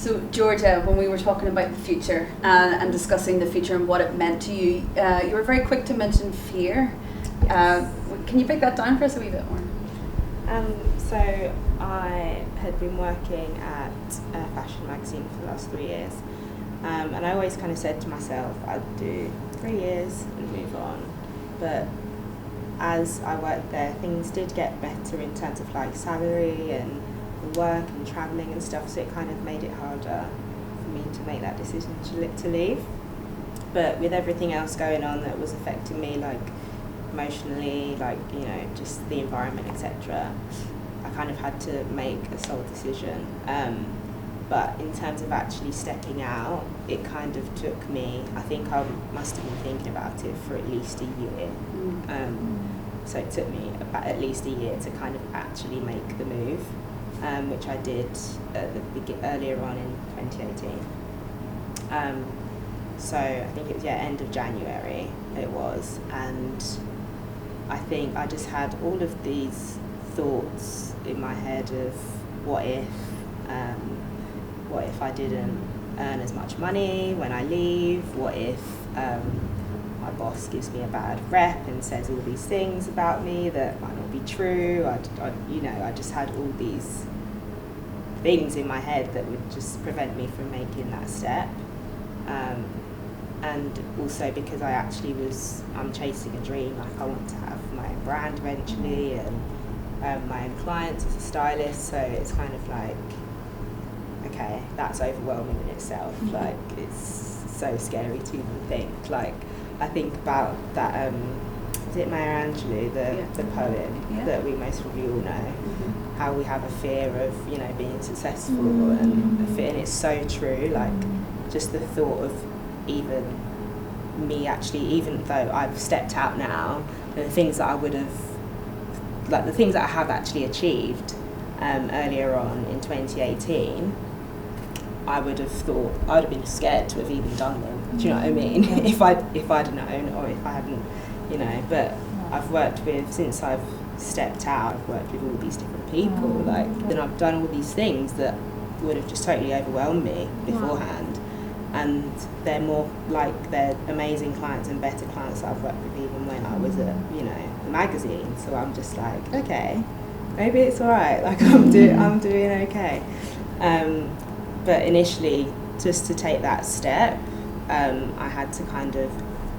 So Georgia, when we were talking about the future and discussing the future and what it meant to you, you were very quick to mention fear. Yes. Can you break that down for us a wee bit more? So I had been working at a fashion magazine for the last 3 years, and I always kind of said to myself I'd do 3 years and move on. But as I worked there, things did get better in terms of like salary and the work and travelling and stuff, so it kind of made it harder for me to make that decision to leave. But with everything else going on that was affecting me, like emotionally, like, you know, just the environment, etc., I kind of had to make a sole decision. But in terms of actually stepping out, it kind of took me, I think I must have been thinking about it for at least a year. So it took me about at least a year to kind of actually make the move, which I did earlier on in 2018. So I think it was end of January it was, and I think I just had all of these thoughts in my head of what if I didn't earn as much money when I leave, what if my boss gives me a bad rep and says all these things about me that might not be true. I just had all these things in my head that would just prevent me from making that step. And also because I'm chasing a dream, like I want to have my own brand eventually and my own clients as a stylist, so it's kind of like, okay, that's overwhelming in itself. Like, it's so scary to even think. Like, I think about that, is it Maya Angelou, the poem that we most probably all know, how we have a fear of, you know, being successful and a fear, and it's so true. Like, just the thought of even me actually, even though I've stepped out now, the things that I would have, like the things that I have actually achieved earlier on in 2018, I would have thought, I would have been scared to have even done them. Do you know what I mean? if I'd known, or if I hadn't, you know. But I've worked with, since I've stepped out, I've worked with all these different people, like, then I've done all these things that would have just totally overwhelmed me beforehand. And they're more like, they're amazing clients and better clients that I've worked with even when I was at, you know, the magazine. So I'm just like, okay, maybe it's alright, like I'm doing okay. But initially, just to take that step, I had to kind of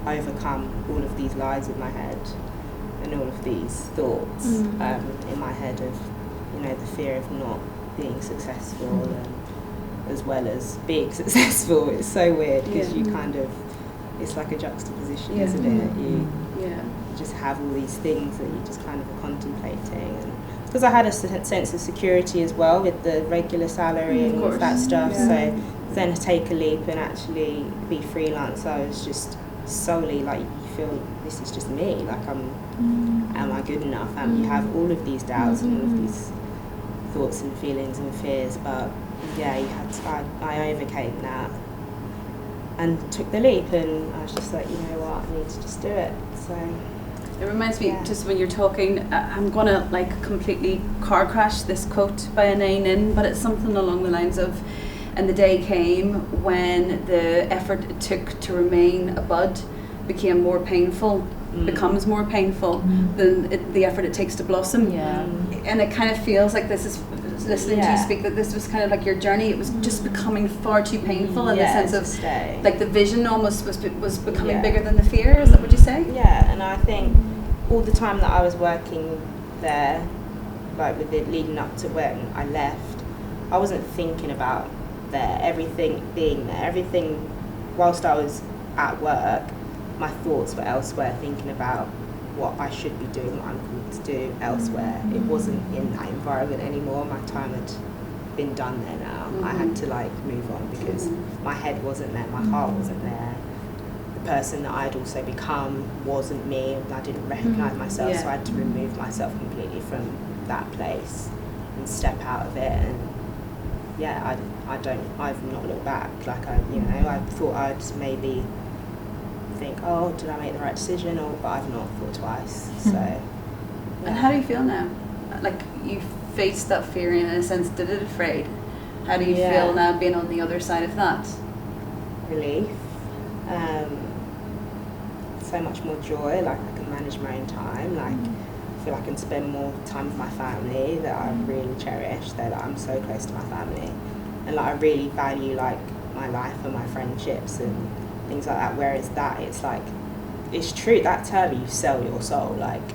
overcome all of these lies in my head and all of these thoughts in my head of, you know, the fear of not being successful and as well as being successful. It's so weird because you kind of, it's like a juxtaposition, isn't it? You just have all these things that you just kind of are contemplating, and because I had a sense of security as well with the regular salary and all of that stuff, so then to take a leap and actually be freelance, I was just solely like, you feel this is just me, like am I good enough? And you have all of these doubts and all of these thoughts and feelings and fears, but I overcame that and took the leap, and I was just like, you know what, I need to just do it. So it reminds me, just when you're talking, I'm gonna like completely car crash this quote by Anais Nin, but it's something along the lines of, and the day came when the effort it took to remain a bud became more painful, becomes more painful than the effort it takes to blossom. And it kind of feels like this is, listening to you speak, that this was kind of like your journey. It was just becoming far too painful in the sense of like the vision almost was becoming bigger than the fear. Is that what you say? Yeah, and I think all the time that I was working there, like with it leading up to when I left, I wasn't thinking about everything being there. Everything, whilst I was at work, my thoughts were elsewhere, thinking about what I should be doing, what I'm going to do elsewhere. It wasn't in that environment anymore. My time had been done there now. I had to like move on because my head wasn't there, my heart wasn't there. The person that I'd also become wasn't me, and I didn't recognise myself, so I had to remove myself completely from that place and step out of it. And I've not looked back. Like I thought I'd maybe think, oh, did I make the right decision? But I've not thought twice. So. And how do you feel now? Like you faced that fear in a sense. Did it afraid? How do you feel now being on the other side of that? Relief. So much more joy, like I can manage my own time, like I feel I can spend more time with my family that I really cherish, that I'm so close to my family, and like I really value like my life and my friendships and things like that, whereas that it's like, it's true, that term, you sell your soul, like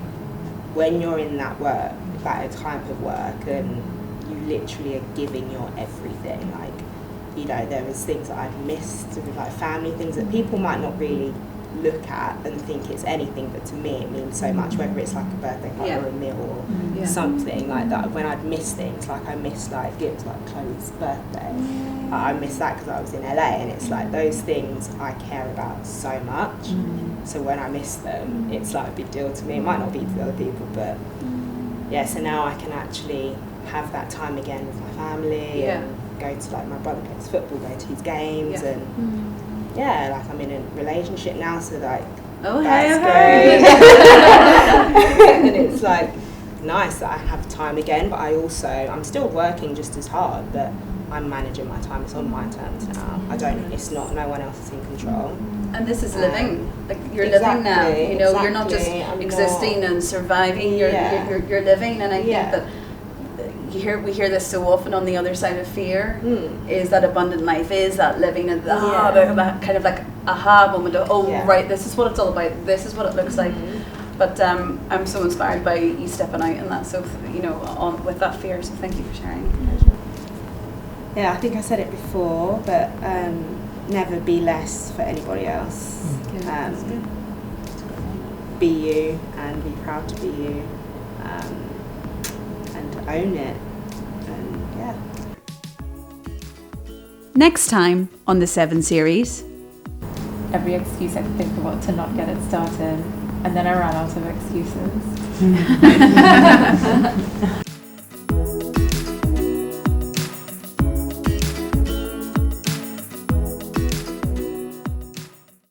when you're in that work, that type of work, and you literally are giving your everything, like, you know, there was things that I've missed, like family things that people might not really look at and think it's anything, but to me it means so much, whether it's like a birthday party or a meal or something like that. When I'd miss things, like I miss like, it was like Chloe's birthday, I miss that because I was in LA, and it's like those things I care about so much, so when I miss them it's like a big deal to me. It might not be to other people, but yeah, so now I can actually have that time again with my family and go to, like, my brother plays football, go to his games, and like I'm in a relationship now, so like that's great. And it's like nice that I have time again, but I'm still working just as hard, but I'm managing my time. It's on my terms now. It's not, no one else is in control. And this is living, like you're living now, you know, you're not just existing and surviving, you're living, and I think that we hear this so often on the other side of fear, is that abundant life, is that living, and that kind of like aha moment of, right, this is what it's all about, this is what it looks like. But I'm so inspired by you stepping out in that, so, you know, with that fear, so thank you for sharing. Yeah, I think I said it before, but never be less for anybody else. Be you and be proud to be you. And own it, and Next time on the 7 series. Every excuse I could think about to not get it started, and then I ran out of excuses.